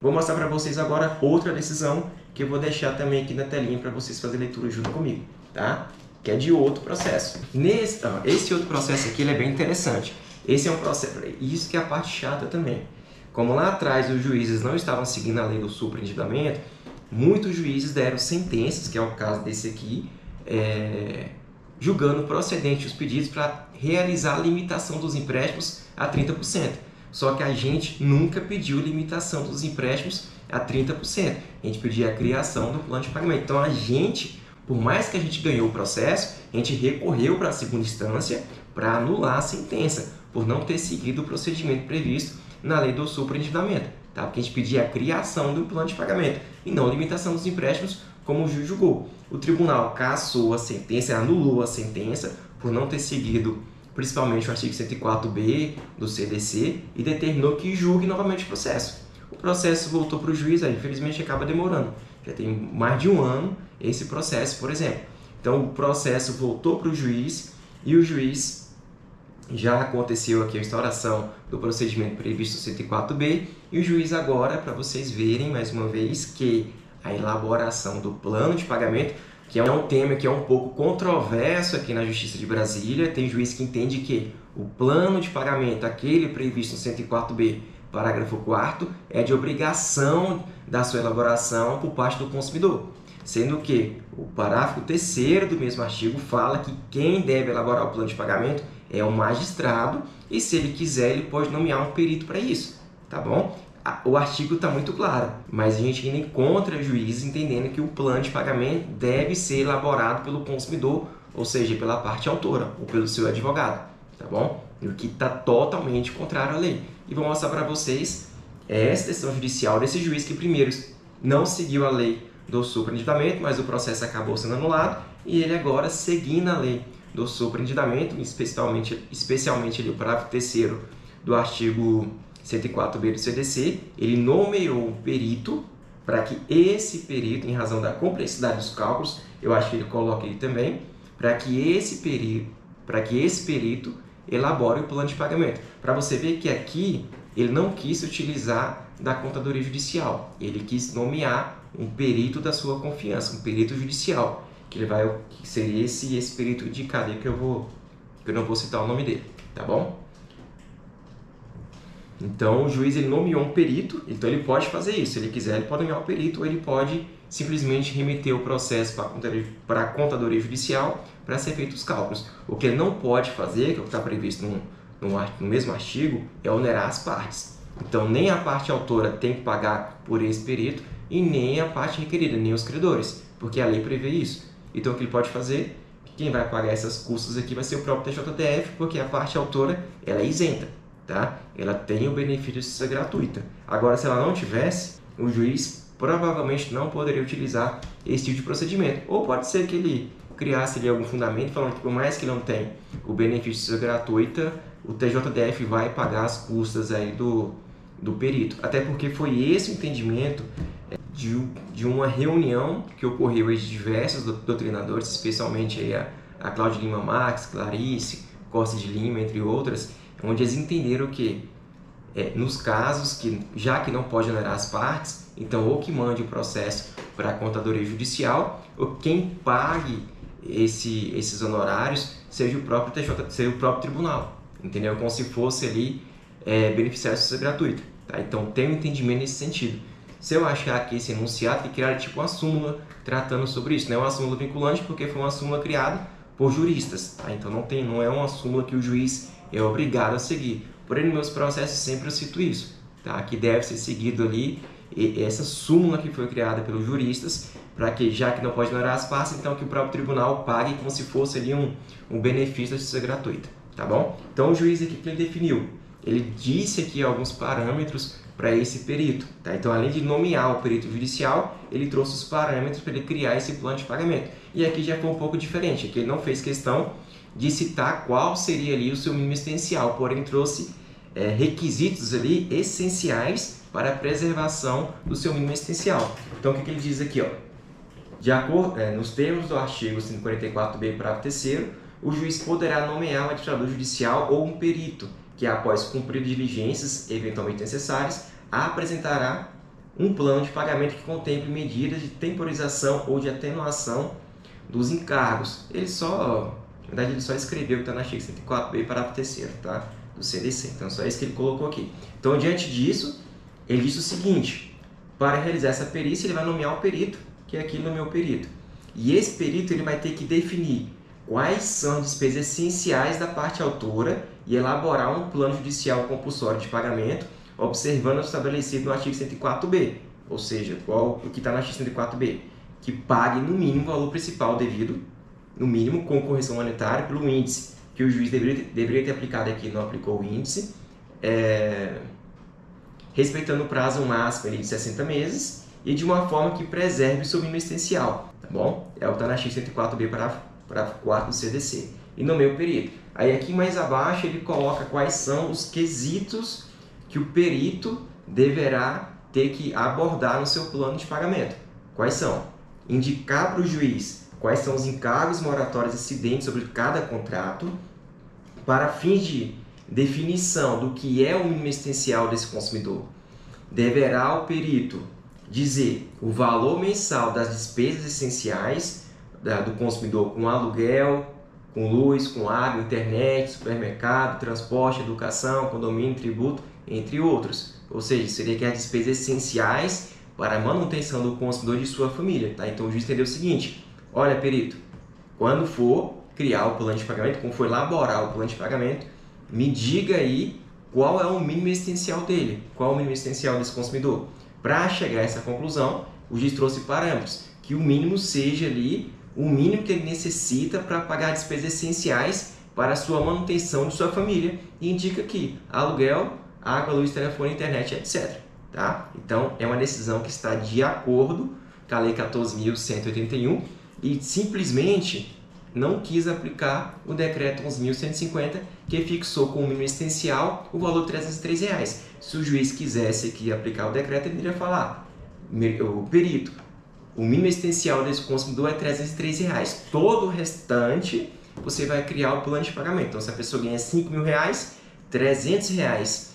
Vou mostrar para vocês agora outra decisão que eu vou deixar também aqui na telinha para vocês fazerem leitura junto comigo, tá? Que é de outro processo. Esse outro processo aqui ele é bem interessante. Esse é um processo, isso que é a parte chata também. Como lá atrás os juízes não estavam seguindo a lei do superendividamento, muitos juízes deram sentenças, que é o caso desse aqui, julgando procedente os pedidos para realizar a limitação dos empréstimos a 30%. Só que a gente nunca pediu limitação dos empréstimos a 30%. A gente pedia a criação do plano de pagamento. Então a gente, por mais que a gente ganhou o processo, a gente recorreu para a segunda instância para anular a sentença, por não ter seguido o procedimento previsto na lei do superendividamento. Tá? Porque a gente pedia a criação do plano de pagamento e não limitação dos empréstimos, como o juiz julgou. O tribunal cassou a sentença, anulou a sentença por não ter seguido principalmente o artigo 104b do CDC e determinou que julgue novamente o processo. O processo voltou para o juiz, aí infelizmente acaba demorando. Já tem mais de um ano esse processo, por exemplo. Então o processo voltou para o juiz e o juiz já aconteceu aqui a instauração do procedimento previsto no 104b e o juiz agora, para vocês verem mais uma vez que a elaboração do plano de pagamento, que é um tema que é um pouco controverso aqui na Justiça de Brasília. Tem juiz que entende que o plano de pagamento, aquele previsto no 104b, parágrafo 4º, é de obrigação da sua elaboração por parte do consumidor. Sendo que o parágrafo 3º do mesmo artigo fala que quem deve elaborar o plano de pagamento é o magistrado e, se ele quiser, ele pode nomear um perito para isso, tá bom? O artigo está muito claro, mas a gente ainda encontra juízes entendendo que o plano de pagamento deve ser elaborado pelo consumidor, ou seja, pela parte autora ou pelo seu advogado, tá bom? O que está totalmente contrário à lei. E vou mostrar para vocês essa decisão judicial desse juiz que primeiro não seguiu a lei do superendividamento, mas o processo acabou sendo anulado e ele agora, seguindo a lei do superendividamento, especialmente ali o parágrafo 3º do artigo 104b do CDC, ele nomeou um perito para que esse perito, em razão da complexidade dos cálculos, eu acho que ele coloca ele também, para que esse perito elabore o plano de pagamento. Para você ver que aqui ele não quis utilizar da contadoria judicial, ele quis nomear um perito da sua confiança, um perito judicial, que seria esse perito indicado aí que eu não vou citar o nome dele, tá bom? Então, o juiz ele nomeou um perito, então ele pode fazer isso. Se ele quiser, ele pode nomear o perito ou ele pode simplesmente remeter o processo para a contadoria judicial para ser feito os cálculos. O que ele não pode fazer, que é o que está previsto no mesmo artigo, é onerar as partes. Então, nem a parte autora tem que pagar por esse perito e nem a parte requerida, nem os credores, porque a lei prevê isso. Então, o que ele pode fazer? Quem vai pagar essas custas aqui vai ser o próprio TJDF, porque a parte autora ela é isenta. Tá? Ela tem o benefício de ser gratuita. Agora, se ela não tivesse, o juiz provavelmente não poderia utilizar esse tipo de procedimento. Ou pode ser que ele criasse ali algum fundamento falando que, por mais que não tenha o benefício de ser gratuita, o TJDF vai pagar as custas aí do perito. Até porque foi esse o entendimento de uma reunião que ocorreu aí de diversos doutrinadores, especialmente aí a Cláudia Lima Marques, Clarice, Costa de Lima, entre outras, onde eles entenderam que, nos casos que, já que não pode onerar as partes, então ou que mande o processo para a contadoria judicial, ou quem pague esses honorários seja o próprio tribunal, entendeu? Como se fosse ali beneficiário de justiça gratuita. Tá? Então tem um entendimento nesse sentido. Se eu achar que esse enunciado, que criaram tipo uma súmula tratando sobre isso, não é uma súmula vinculante porque foi uma súmula criada por juristas, tá? Então não é uma súmula que o juiz é obrigado a seguir. Porém, nos meus processos sempre eu cito isso, tá? Que deve ser seguido ali essa súmula que foi criada pelos juristas, para que, já que não pode onerar as partes, então que o próprio tribunal pague como se fosse ali um benefício da justiça gratuita, tá bom? Então o juiz aqui que ele definiu, ele disse aqui alguns parâmetros para esse perito, tá? Então, além de nomear o perito judicial, ele trouxe os parâmetros para ele criar esse plano de pagamento. E aqui já foi um pouco diferente, aqui ele não fez questão de citar qual seria ali o seu mínimo existencial, porém trouxe requisitos ali essenciais para a preservação do seu mínimo existencial. Então, o que ele diz aqui, ó? De acordo, nos termos do artigo 144b, parágrafo 3º, o juiz poderá nomear um administrador judicial ou um perito, que após cumprir diligências eventualmente necessárias, apresentará um plano de pagamento que contemple medidas de temporização ou de atenuação dos encargos. Na verdade, ele só escreveu que está na artigo 104b, parágrafo 3º, tá? Do CDC. Então, só isso que ele colocou aqui. Então, diante disso, ele disse o seguinte: para realizar essa perícia, ele vai nomear o perito, que aqui ele nomeou o perito. E esse perito ele vai ter que definir quais são as despesas essenciais da parte autora e elaborar um plano judicial compulsório de pagamento, observando o estabelecido no artigo 104b, ou seja, o que está no artigo 104b, que pague no mínimo o valor principal devido, no mínimo com correção monetária, pelo índice que o juiz deveria ter aplicado aqui, não aplicou o índice, respeitando o prazo máximo de 60 meses e de uma forma que preserve o seu mínimo essencial, tá bom? É o que está no artigo 104b, parágrafo 4º do CDC. E nomeia o perito. Aí aqui mais abaixo ele coloca quais são os quesitos que o perito deverá ter que abordar no seu plano de pagamento. Quais são? Indicar para o juiz quais são os encargos moratórios incidentes sobre cada contrato, para fins de definição do que é o mínimo essencial desse consumidor. Deverá o perito dizer o valor mensal das despesas essenciais do consumidor com aluguel, com luz, com água, internet, supermercado, transporte, educação, condomínio, tributo, entre outros. Ou seja, seria que as despesas essenciais para a manutenção do consumidor e de sua família. Tá? Então o juiz entendeu o seguinte: olha, perito, quando for criar o plano de pagamento, quando for elaborar o plano de pagamento, me diga aí qual é o mínimo essencial dele, qual é o mínimo essencial desse consumidor. Para chegar a essa conclusão, o juiz trouxe parâmetros, que o mínimo seja ali o mínimo que ele necessita para pagar despesas essenciais para a sua manutenção de sua família, e indica aqui aluguel, água, luz, telefone, internet, etc. Tá? Então, é uma decisão que está de acordo com a Lei 14.181 e simplesmente não quis aplicar o Decreto 11.150, que fixou como mínimo essencial o valor de R$ 303. Se o juiz quisesse aqui aplicar o decreto, ele iria falar: o perito, o mínimo essencial desse consumidor é R$ 303. Todo o restante você vai criar o plano de pagamento. Então, se a pessoa ganha R$ 5.000, R$ 300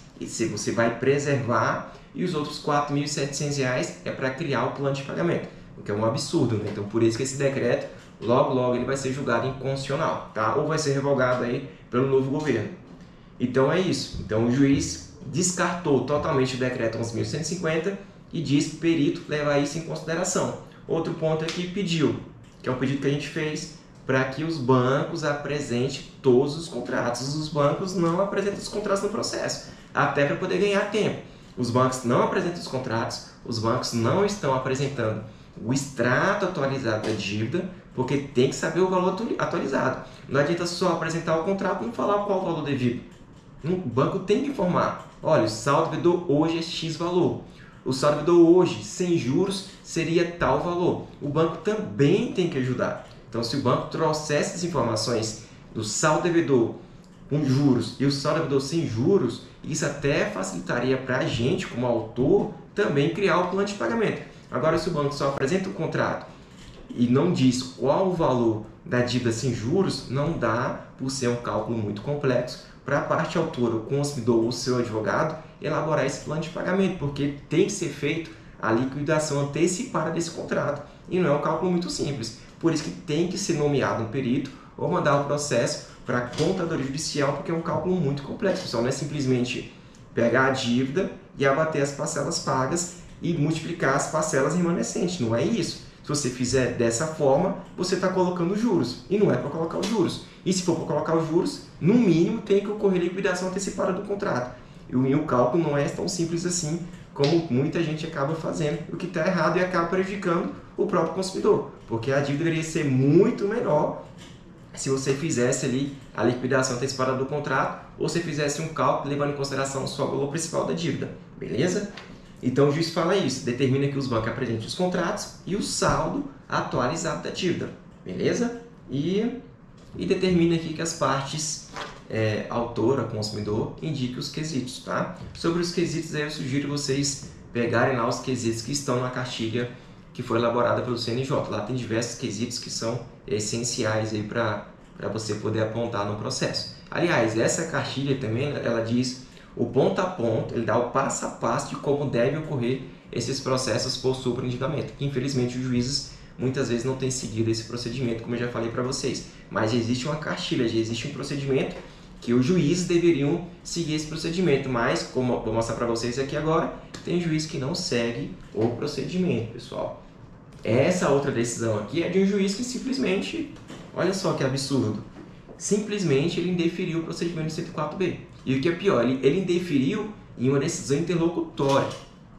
você vai preservar, e os outros R$ 4.700 é para criar o plano de pagamento, o que é um absurdo, né? Então, por isso que esse decreto, logo ele vai ser julgado inconstitucional, tá? Ou vai ser revogado aí pelo novo governo. Então, é isso. Então, o juiz descartou totalmente o decreto 11.150 e disse que o perito leva isso em consideração. Outro ponto é que pediu, que é um pedido que a gente fez, para que os bancos apresentem todos os contratos. Os bancos não apresentam os contratos no processo, até para poder ganhar tempo. Os bancos não apresentam os contratos, os bancos não estão apresentando o extrato atualizado da dívida, porque tem que saber o valor atualizado. Não adianta só apresentar o contrato e não falar qual o valor devido. O banco tem que informar: olha, o saldo devedor hoje é X valor. O saldo devedor hoje, sem juros, seria tal valor. O banco também tem que ajudar. Então, se o banco trouxer essas informações do saldo devedor com juros e o saldo devedor sem juros, isso até facilitaria para a gente, como autor, também criar o plano de pagamento. Agora, se o banco só apresenta o contrato e não diz qual o valor da dívida sem juros, não dá, por ser um cálculo muito complexo, para a parte autora, o consumidor ou o seu advogado, elaborar esse plano de pagamento, porque tem que ser feito a liquidação antecipada desse contrato, e não é um cálculo muito simples. Por isso que tem que ser nomeado um perito ou mandar o processo para a contadoria judicial, porque é um cálculo muito complexo. Pessoal, não é simplesmente pegar a dívida e abater as parcelas pagas e multiplicar as parcelas remanescentes. Não é isso. Se você fizer dessa forma, você está colocando juros, e não é para colocar os juros. E se for para colocar os juros, no mínimo tem que ocorrer liquidação antecipada do contrato. E o cálculo não é tão simples assim, como muita gente acaba fazendo, o que está errado e acaba prejudicando o próprio consumidor, porque a dívida deveria ser muito menor se você fizesse ali a liquidação antecipada do contrato, ou se fizesse um cálculo levando em consideração só o valor principal da dívida, beleza? Então o juiz fala isso, determina que os bancos apresentem os contratos e o saldo atualizado da dívida, beleza? E determina aqui que as partes autora, consumidor, indiquem os quesitos, tá? Sobre os quesitos aí eu sugiro vocês pegarem lá os quesitos que estão na cartilha que foi elaborada pelo CNJ. Lá tem diversos quesitos que são essenciais aí para você poder apontar no processo. Aliás, essa cartilha também, ela diz o ponto a ponto, ele dá o passo a passo de como deve ocorrer esses processos por superendividamento, que infelizmente os juízes muitas vezes não têm seguido esse procedimento, como eu já falei para vocês. Mas existe uma cartilha, já existe um procedimento que os juízes deveriam seguir esse procedimento, mas, como eu vou mostrar para vocês aqui agora, tem juiz que não segue o procedimento, pessoal. Essa outra decisão aqui é de um juiz que simplesmente, olha só que absurdo, simplesmente ele indeferiu o procedimento do 104B. E o que é pior, ele indeferiu em uma decisão interlocutória.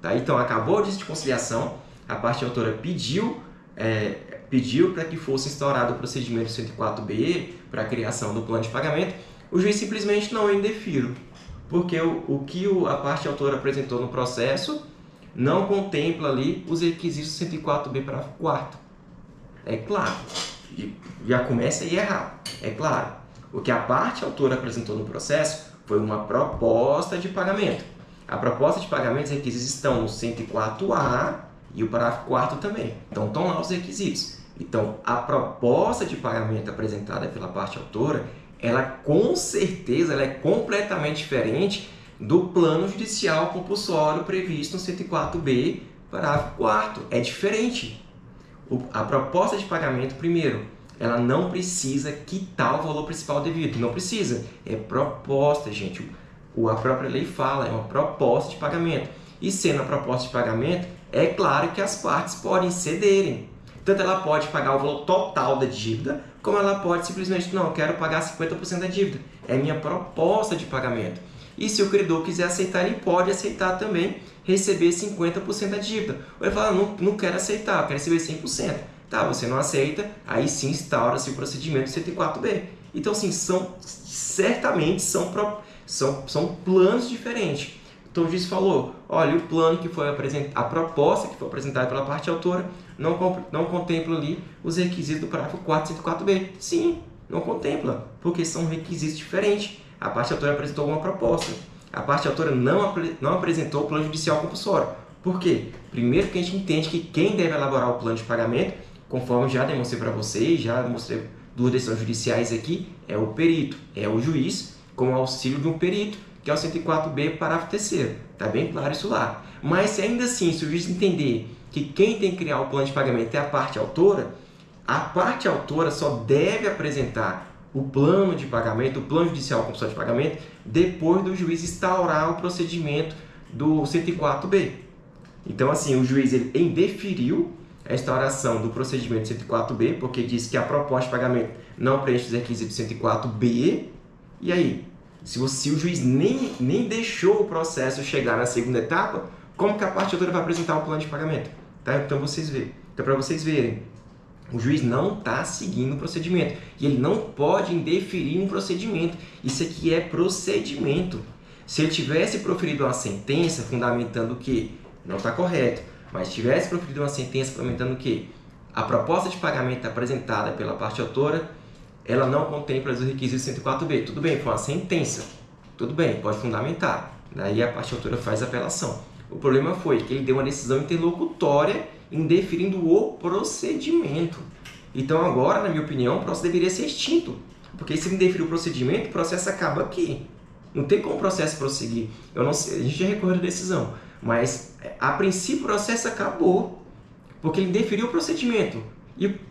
Tá? Então, acabou a audiência de conciliação, a parte autora pediu para que fosse instaurado o procedimento 104B para a criação do plano de pagamento, o juiz simplesmente não indefiro, porque o que a parte autora apresentou no processo não contempla ali os requisitos 104B parágrafo 4º. É claro, já começa aí errado. É claro, o que a parte autora apresentou no processo foi uma proposta de pagamento. A proposta de pagamento, os requisitos estão no 104A e o parágrafo 4º também. Então, estão lá os requisitos. Então, a proposta de pagamento apresentada pela parte autora, ela com certeza ela é completamente diferente do plano judicial compulsório previsto no 104B, parágrafo 4º. É diferente. A proposta de pagamento, primeiro, ela não precisa quitar o valor principal devido. Não precisa. É proposta, gente. A própria lei fala, é uma proposta de pagamento. E sendo a proposta de pagamento, é claro que as partes podem cederem. Tanto ela pode pagar o valor total da dívida, como ela pode simplesmente, não, eu quero pagar 50% da dívida. É minha proposta de pagamento. E se o credor quiser aceitar, ele pode aceitar também receber 50% da dívida. Ou ele fala, não quero aceitar, eu quero receber 100%. Tá, você não aceita, aí sim instaura-se o procedimento 104B. Então, assim, certamente são planos diferentes. Então, o juiz falou, olha, o plano que foi apresentado, a proposta que foi apresentada pela parte autora não contempla ali os requisitos do parágrafo 4º do 104B. Sim, não contempla, porque são requisitos diferentes. A parte autora apresentou uma proposta. A parte autora não apresentou o plano judicial compulsório. Por quê? Primeiro que a gente entende que quem deve elaborar o plano de pagamento, conforme já demonstrei para vocês, já mostrei duas decisões judiciais aqui, é o perito, é o juiz, com o auxílio de um perito, que é o 104B, parágrafo 3º. Está bem claro isso lá. Mas se ainda assim, se o juiz entender que quem tem que criar o plano de pagamento é a parte autora só deve apresentar o plano de pagamento, o plano judicial compulsório de pagamento, depois do juiz instaurar o procedimento do 104B. Então, assim, o juiz ele indeferiu a instauração do procedimento 104B, porque diz que a proposta de pagamento não preenche os requisitos 104B. E aí, se o juiz nem deixou o processo chegar na segunda etapa, como que a parte autora vai apresentar o plano de pagamento? Tá? Então, para vocês verem, o juiz não está seguindo o procedimento. E ele não pode indeferir um procedimento. Isso aqui é procedimento. Se ele tivesse proferido uma sentença fundamentando que não está correto, mas tivesse proferido uma sentença fundamentando que a proposta de pagamento apresentada pela parte autora, ela não contempla os requisitos 104B. Tudo bem, foi uma sentença. Tudo bem, pode fundamentar. Daí a parte autora faz apelação. O problema foi que ele deu uma decisão interlocutória indeferindo o procedimento. Então agora, na minha opinião, o processo deveria ser extinto. Porque se ele indeferiu o procedimento, o processo acaba aqui. Não tem como o processo prosseguir. Eu não sei, a gente já recorreu à decisão. Mas, a princípio, o processo acabou. Porque ele indeferiu o procedimento.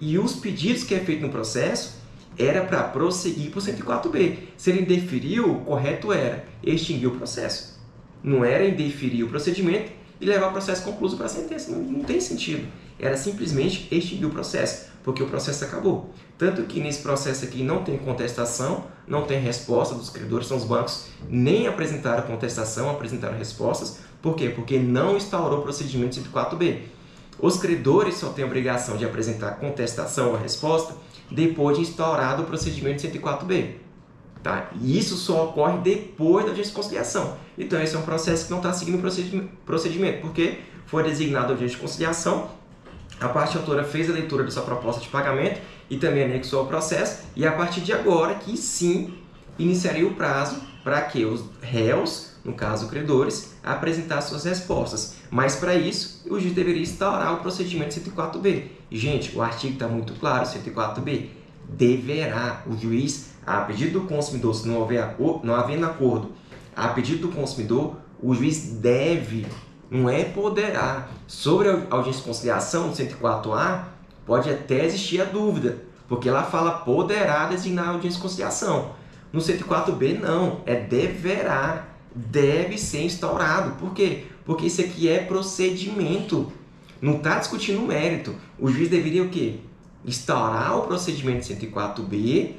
E os pedidos que é feito no processo era para prosseguir para o 104B. Se ele indeferiu, o correto era extinguir o processo. Não era indeferir o procedimento e levar o processo concluído para a sentença. Não tem sentido. Era simplesmente extinguir o processo, porque o processo acabou. Tanto que nesse processo aqui não tem contestação, não tem resposta dos credores, são os bancos nem apresentaram contestação, apresentaram respostas. Por quê? Porque não instaurou o procedimento 104B. Os credores só têm a obrigação de apresentar contestação ou resposta depois de instaurado o procedimento 104B. Tá? E isso só ocorre depois da audiência de conciliação. Então, esse é um processo que não está seguindo o procedimento, porque foi designado a audiência de conciliação, a parte autora fez a leitura da sua proposta de pagamento e também anexou ao processo, e a partir de agora que sim iniciaria o prazo para que os réus, no caso credores, apresentassem suas respostas. Mas para isso, o juiz deveria instaurar o procedimento 104B. Gente, o artigo está muito claro, 104B deverá, o juiz, a pedido do consumidor, se não havendo acordo, a pedido do consumidor, o juiz deve, não é poderá. Sobre a audiência de conciliação, no 104A, pode até existir a dúvida, porque ela fala poderá designar a audiência de conciliação. No 104B, não, é deverá, deve ser instaurado. Por quê? Porque isso aqui é procedimento, não está discutindo o mérito. O juiz deveria o quê? Instaurar o procedimento 104B,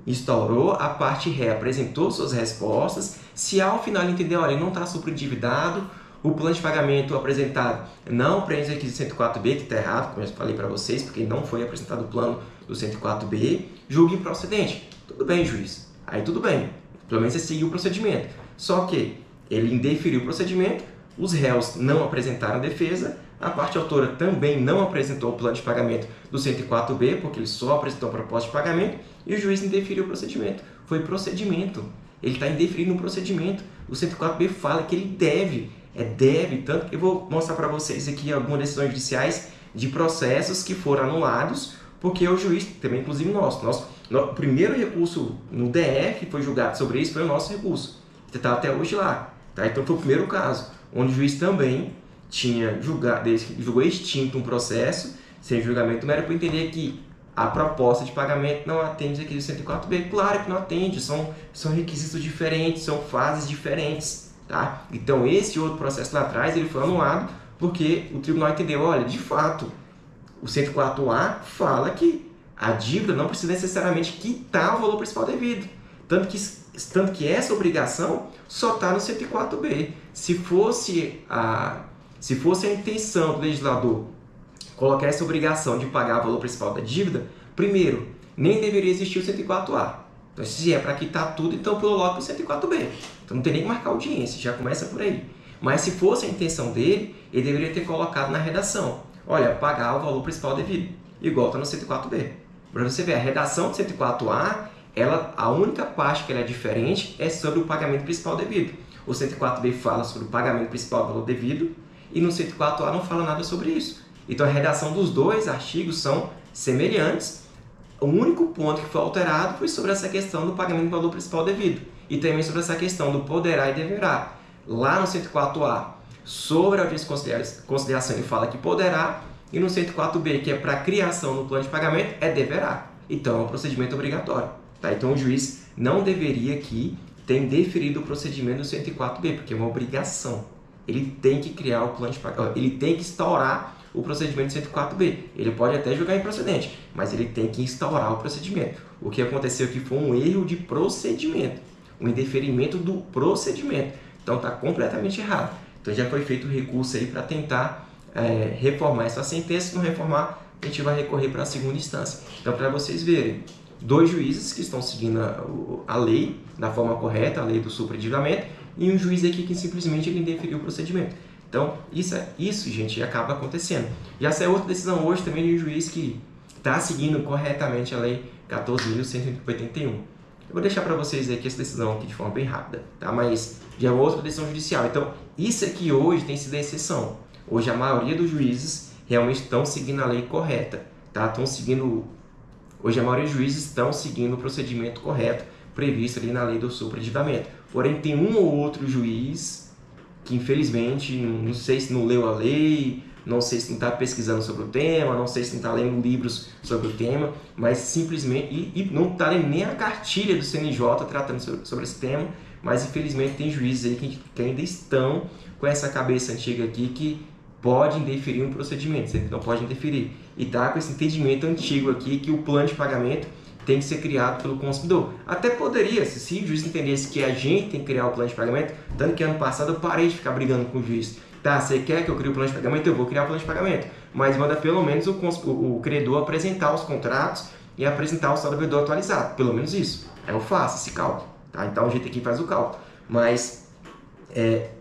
instaurou, a parte ré apresentou suas respostas. Se ao final ele entender, olha, ele não está superendividado, o plano de pagamento apresentado não preenche o requisito 104B, que está errado, como eu falei para vocês, porque não foi apresentado o plano do 104B, julgue improcedente. Tudo bem, juiz. Aí tudo bem. Pelo menos você seguiu o procedimento. Só que ele indeferiu o procedimento, os réus não apresentaram defesa, a parte autora também não apresentou o plano de pagamento do 104B, porque ele só apresentou a proposta de pagamento, e o juiz indeferiu o procedimento. Foi procedimento. Ele está indeferindo o procedimento. O 104B fala que ele deve, tanto que eu vou mostrar para vocês aqui algumas decisões judiciais de processos que foram anulados, porque o juiz, também inclusive o primeiro recurso no DF que foi julgado sobre isso foi o nosso recurso, que está até hoje lá. Tá? Então foi o primeiro caso, onde o juiz também julgou extinto um processo sem julgamento mero por entender que a proposta de pagamento não atende aqui do 104B. Claro que não atende, são requisitos diferentes, são fases diferentes. Tá? Então esse outro processo lá atrás ele foi anulado porque o tribunal entendeu, olha, de fato, o 104A fala que a dívida não precisa necessariamente quitar o valor principal devido. Tanto que essa obrigação só está no 104B. Se fosse a intenção do legislador colocar essa obrigação de pagar o valor principal da dívida, primeiro, nem deveria existir o 104A. Então, se é para quitar tudo, então pulou logo para o 104B. Então não tem nem que marcar audiência, já começa por aí. Mas se fosse a intenção dele, ele deveria ter colocado na redação, olha, pagar o valor principal devido, igual está no 104B. Para você ver, a redação do 104A, a única parte que ela é diferente é sobre o pagamento principal devido. O 104B fala sobre o pagamento principal do valor devido e no 104A não fala nada sobre isso. Então a redação dos dois artigos são semelhantes. O único ponto que foi alterado foi sobre essa questão do pagamento do valor principal devido e também sobre essa questão do poderá e deverá. Lá no 104A, sobre a audiência de conciliação, ele fala que poderá, e no 104B, que é para criação do plano de pagamento, é deverá. Então, é um procedimento obrigatório. Tá? Então, o juiz não deveria aqui ter indeferido o procedimento do 104B, porque é uma obrigação. Ele tem que criar o plano de pagamento, ele tem que instaurar o procedimento do 104B. Ele pode até julgar improcedente, mas ele tem que instaurar o procedimento. O que aconteceu aqui foi um erro de procedimento, um indeferimento do procedimento. Então, está completamente errado. Então, já foi feito o recurso aí para tentar reformar essa sentença. Se não reformar, a gente vai recorrer para a segunda instância. Então, para vocês verem, dois juízes que estão seguindo a lei da forma correta, a lei do superendividamento, e um juiz aqui que simplesmente ele indeferiu o procedimento. Então, isso, gente, acaba acontecendo. Já saiu outra decisão hoje também de um juiz que está seguindo corretamente a lei 14.181. Eu vou deixar para vocês aqui essa decisão aqui de forma bem rápida, tá? Mas já é outra decisão judicial. Então, isso aqui hoje tem sido a exceção. Hoje a maioria dos juízes realmente estão seguindo a lei correta, tá? Hoje a maioria dos juízes estão seguindo o procedimento correto previsto ali na lei do superendividamento. Porém, tem um ou outro juiz que, infelizmente, não sei se não leu a lei, não sei se não está pesquisando sobre o tema, não sei se não está lendo livros sobre o tema, mas simplesmente, e não está lendo nem a cartilha do CNJ tratando sobre esse tema, mas infelizmente tem juízes aí que ainda estão com essa cabeça antiga aqui que pode indeferir um procedimento, não pode indeferir. E está com esse entendimento antigo aqui que o plano de pagamento tem que ser criado pelo consumidor. Até poderia, se o juiz entendesse que a gente tem que criar o plano de pagamento, tanto que ano passado eu parei de ficar brigando com o juiz. Tá, você quer que eu crie o plano de pagamento? Eu vou criar o plano de pagamento. Mas manda pelo menos o credor apresentar os contratos e apresentar o saldo devedor atualizado. Pelo menos isso. Aí eu faço esse cálculo. Tá? Então a gente aqui faz o cálculo. Mas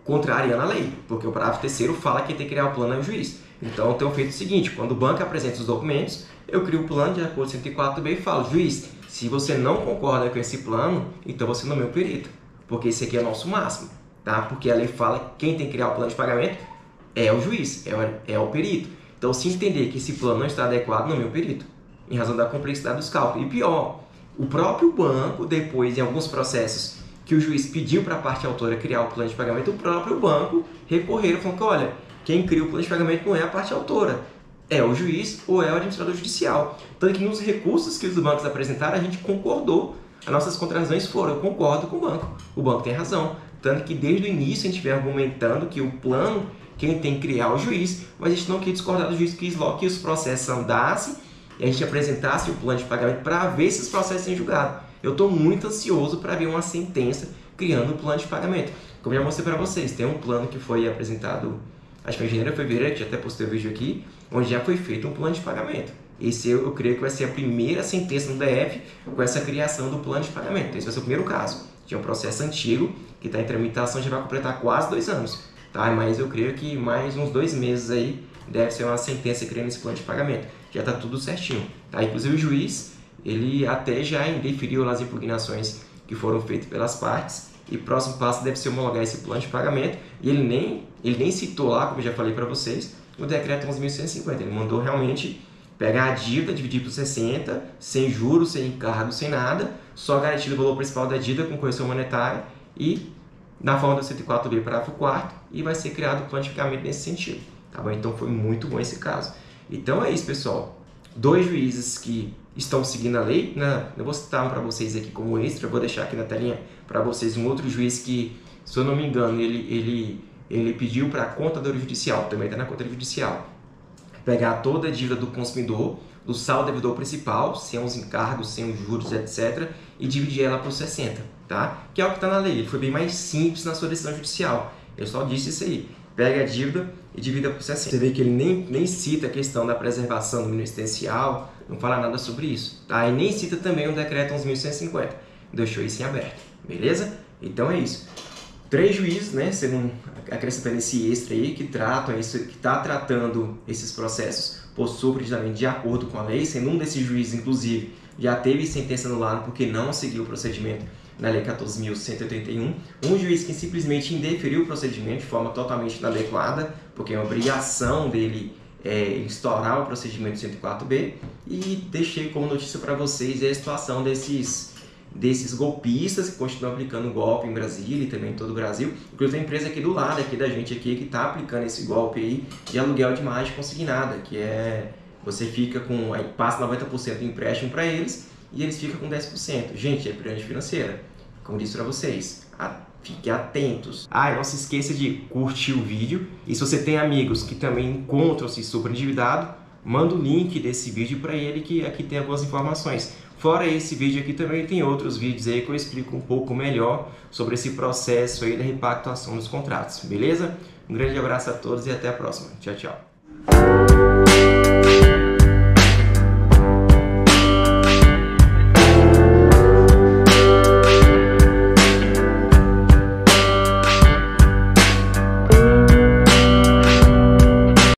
contrariando a lei, porque o parágrafo 3º fala que tem que criar o plano ao juiz. Então eu tenho feito o seguinte, quando o banco apresenta os documentos, eu crio o plano de acordo com o 104B e falo, juiz, se você não concorda com esse plano, então você não é meu perito, porque esse aqui é o nosso máximo. Tá? Porque a lei fala que quem tem que criar o plano de pagamento é o juiz, é o perito. Então, se entender que esse plano não está adequado, não é meu perito, em razão da complexidade dos cálculos. E pior, o próprio banco, depois, em alguns processos que o juiz pediu para a parte autora criar o plano de pagamento, o próprio banco recorreram, falando que, olha, quem cria o plano de pagamento não é a parte autora, é o juiz ou é o administrador judicial. Tanto que nos recursos que os bancos apresentaram, a gente concordou, as nossas contradições foram, eu concordo com o banco tem razão. Tanto que desde o início a gente vem argumentando que o plano, quem tem que criar é o juiz, mas a gente não quis discordar do juiz, quis logo que os processos andassem e a gente apresentasse o plano de pagamento para ver esses processos em julgado. Eu estou muito ansioso para ver uma sentença criando o plano de pagamento. Como eu já mostrei para vocês, tem um plano que foi apresentado, acho que em janeiro ou fevereiro, que já até postei o vídeo aqui, onde já foi feito um plano de pagamento. Esse eu creio que vai ser a primeira sentença no DF com essa criação do plano de pagamento. Esse vai ser o primeiro caso. Tinha um processo antigo que está em tramitação, já vai completar quase 2 anos. Tá? Mas eu creio que mais uns 2 meses aí deve ser uma sentença criando esse plano de pagamento. Já está tudo certinho. Tá? Inclusive o juiz, ele até já indeferiu as impugnações que foram feitas pelas partes e o próximo passo deve ser homologar esse plano de pagamento. E ele nem citou lá, como eu já falei para vocês, o decreto 11.150. Ele mandou realmente pegar a dívida, dividir por 60, sem juros, sem encargo, sem nada, só garantido o valor principal da dívida com correção monetária e na forma do 104b, parágrafo 4º, e vai ser criado o plano de pagamento nesse sentido. Tá bom? Então foi muito bom esse caso. Então é isso, pessoal. 2 juízes que estão seguindo a lei, né? Eu vou citar um para vocês aqui como extra, eu vou deixar aqui na telinha para vocês um outro juiz que, se eu não me engano, ele pediu para a contadora judicial, também está na contadora judicial, pegar toda a dívida do consumidor, do saldo devedor principal, sem os encargos, sem os juros, etc., e dividir ela por 60, tá? Que é o que está na lei. Ele foi bem mais simples na sua decisão judicial. Eu só disse isso aí. Pega a dívida e divida por 60. Você vê que ele nem cita a questão da preservação do mínimo existencial, não fala nada sobre isso, tá? E nem cita também o decreto 11.150. Deixou isso em aberto, beleza? Então é isso. 3 juízes, né, acrescentando esse extra aí, que tratam isso, que está tratando esses processos por superditamente de acordo com a lei, sendo um desses juízes, inclusive, já teve sentença anulada porque não seguiu o procedimento na Lei 14.181. Um juiz que simplesmente indeferiu o procedimento de forma totalmente inadequada, porque é uma obrigação dele instaurar o procedimento 104b. E deixei como notícia para vocês a situação desses golpistas que continuam aplicando golpe em Brasília e também em todo o Brasil. Inclusive a empresa aqui do lado, aqui da gente aqui, que está aplicando esse golpe aí de aluguel de imagem consignada, que é, você fica com, aí passa 90% do empréstimo para eles e eles ficam com 10%. Gente, é pirâmide financeira, como disse para vocês. Fiquem atentos. E não se esqueça de curtir o vídeo. E se você tem amigos que também encontram-se super endividados, manda o link desse vídeo para ele, que aqui tem algumas informações. Fora esse vídeo aqui, também tem outros vídeos aí que eu explico um pouco melhor sobre esse processo aí da repactuação dos contratos, beleza? Um grande abraço a todos e até a próxima. Tchau, tchau.